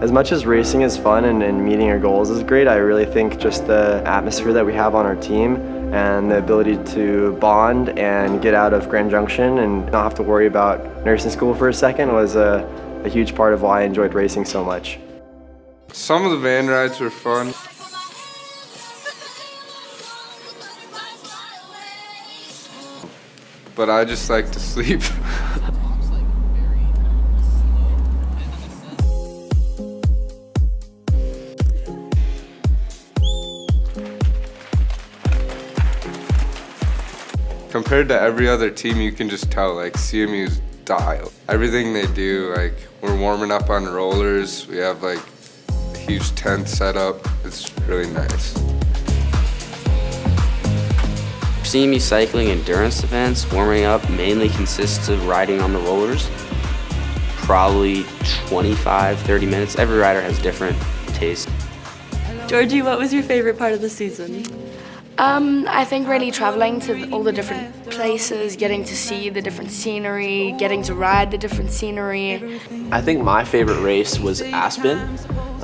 As much as racing is fun and meeting your goals is great, I really think just the atmosphere that we have on our team and the ability to bond and get out of Grand Junction and not have to worry about nursing school for a second was a huge part of why I enjoyed racing so much. Some of the van rides were fun. But I just like to sleep. Compared to every other team, you can just tell, like, CMU's dialed. Everything they do, like, we're warming up on rollers, we have, like, a huge tent set up. It's really nice. CMU Cycling endurance events, warming up mainly consists of riding on the rollers. Probably 25, 30 minutes. Every rider has different taste. Georgie, what was your favorite part of the season? I think really traveling to all the different places, getting to see the different scenery, getting to ride the different scenery. I think my favorite race was Aspen.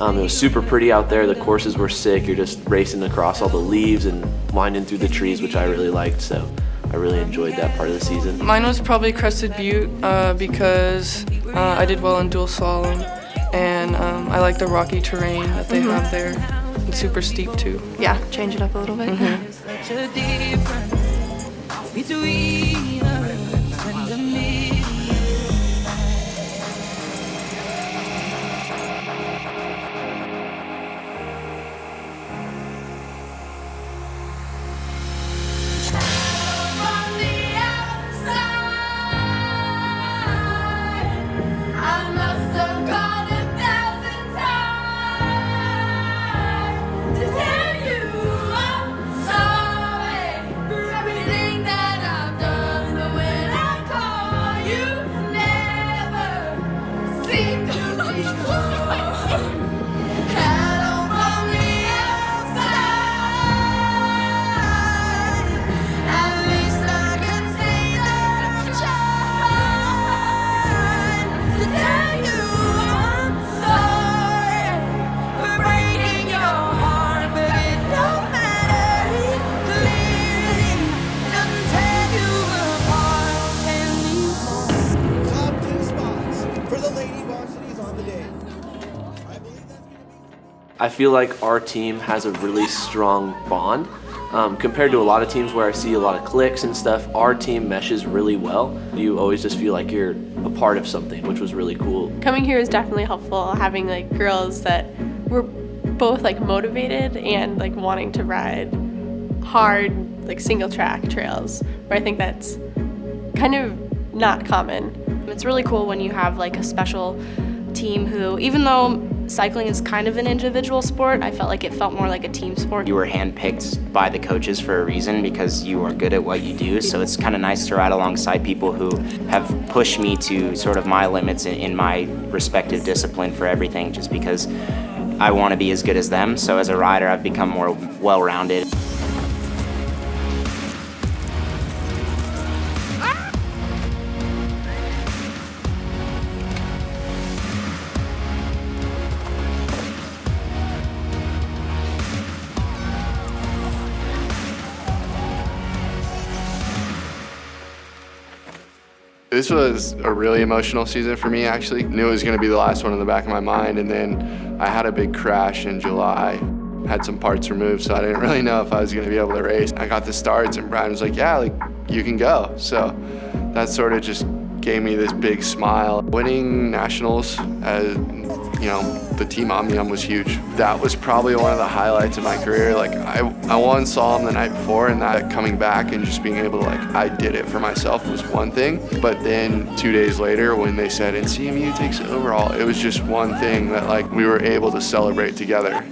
It was super pretty out there, the courses were sick, you're just racing across all the leaves and winding through the trees, which I really liked, so I really enjoyed that part of the season. Mine was probably Crested Butte because I did well in dual slalom, and I like the rocky terrain that they have there. It's super steep too. Yeah, change it up a little bit. I feel like our team has a really strong bond. Compared to a lot of teams where I see a lot of cliques and stuff, our team meshes really well. You always just feel like you're a part of something, which was really cool. Coming here was definitely helpful, having like girls that were both like motivated and like wanting to ride hard like single track trails, where I think that's kind of not common. It's really cool when you have like a special team who, even though cycling is kind of an individual sport, I felt like it felt more like a team sport. You were handpicked by the coaches for a reason because you are good at what you do, so it's kind of nice to ride alongside people who have pushed me to sort of my limits in my respective discipline for everything, just because I want to be as good as them. So as a rider, I've become more well-rounded. This was a really emotional season for me, actually. Knew it was gonna be the last one in the back of my mind, and then I had a big crash in July. Had some parts removed, so I didn't really know if I was gonna be able to race. I got the starts, and Brian was like, yeah, like, you can go. So that sort of just gave me this big smile. Winning nationals as, you know, the Team Omnium was huge. That was probably one of the highlights of my career. Like, I won Solemn the night before, and that coming back and just being able to, like, I did it for myself was one thing. But then 2 days later, when they said, and CMU takes overall, it was just one thing that, like, we were able to celebrate together.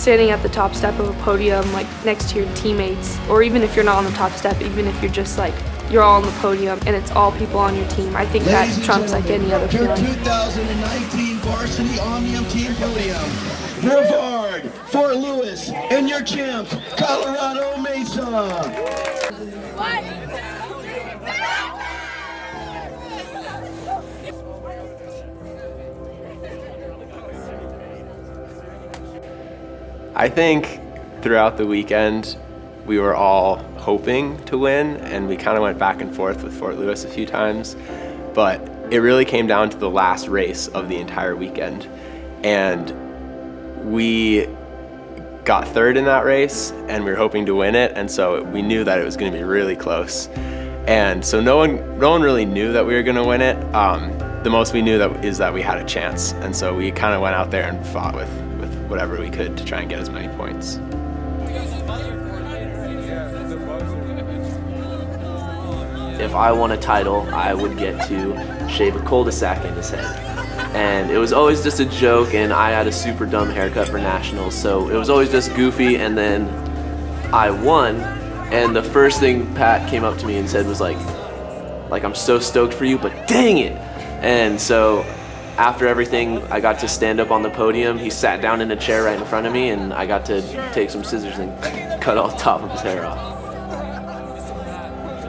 standing at the top step of a podium, like next to your teammates, or even if you're not on the top step, even if you're just like, you're all on the podium and it's all people on your team, I think that trumps like any other your feeling. 2019 varsity Omnium team podium. Brevard, Fort Lewis, and your champs, Colorado Mesa. I think throughout the weekend we were all hoping to win, and we kind of went back and forth with Fort Lewis a few times, but it really came down to the last race of the entire weekend, and we got third in that race and we were hoping to win it, and so we knew that it was going to be really close, and so no one really knew that we were going to win it. The most we knew is that we had a chance, and so we kind of went out there and fought with whatever we could to try and get as many points. If I won a title, I would get to shave a cul-de-sac in his head. And it was always just a joke, and I had a super dumb haircut for nationals, so it was always just goofy, and then I won, and the first thing Pat came up to me and said was like I'm so stoked for you, but dang it! And so after everything, I got to stand up on the podium. He sat down in a chair right in front of me, and I got to take some scissors and cut all the top of his hair off.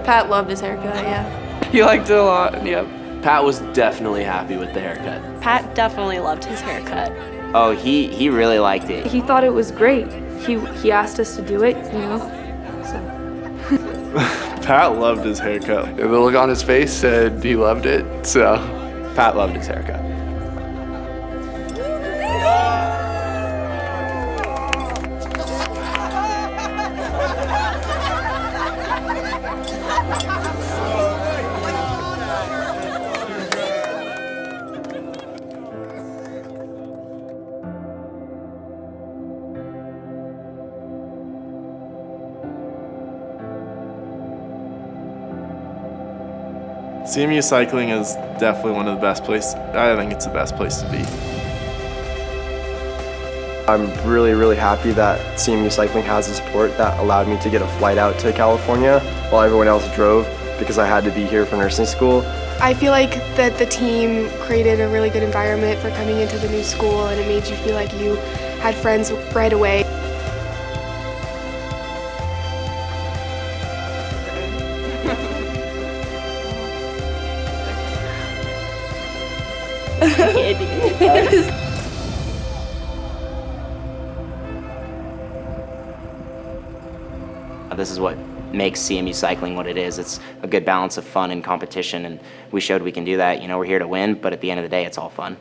Pat loved his haircut, yeah. He liked it a lot, yep. Pat was definitely happy with the haircut. Pat definitely loved his haircut. Oh, he really liked it. He thought it was great. He asked us to do it, you know, so. Pat loved his haircut. The look on his face said he loved it, so. Pat loved his haircut. CMU Cycling is definitely one of the best places. I think it's the best place to be. I'm really happy that CMU Cycling has the support that allowed me to get a flight out to California while everyone else drove, because I had to be here for nursing school. I feel like that the team created a really good environment for coming into the new school, and it made you feel like you had friends right away. This is what makes CMU Cycling what it is. It's a good balance of fun and competition, and we showed we can do that. You know, we're here to win, but at the end of the day, it's all fun.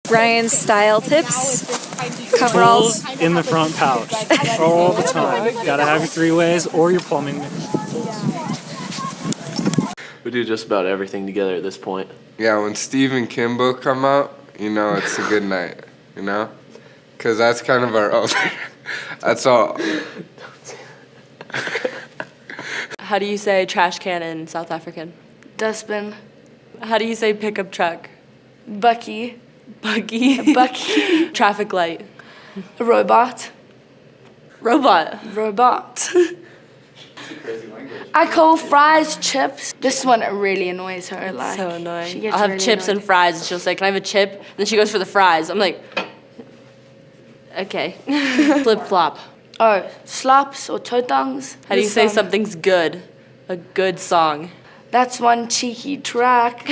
Ryan's style tips. Coveralls in the front pouch all the time. Gotta have your 3-ways or your plumbing. We do just about everything together at this point. Yeah, when Steve and Kimbo come out, you know it's a good night, you know? Because that's kind of our own. That's all. How do you say trash can in South African? Dustbin. How do you say pickup truck? Bucky. Buggy. Bucky. Traffic light. A robot. Robot. Robot. I call fries chips. This one really annoys her. It's like, so annoying. She gets I'll have really chips annoyed. and fries, and she'll say, "Can I have a chip?" And then she goes for the fries. I'm like, okay. Flip flop. Oh, slops or totangs. How do you say something's good? A good song. That's one cheeky track.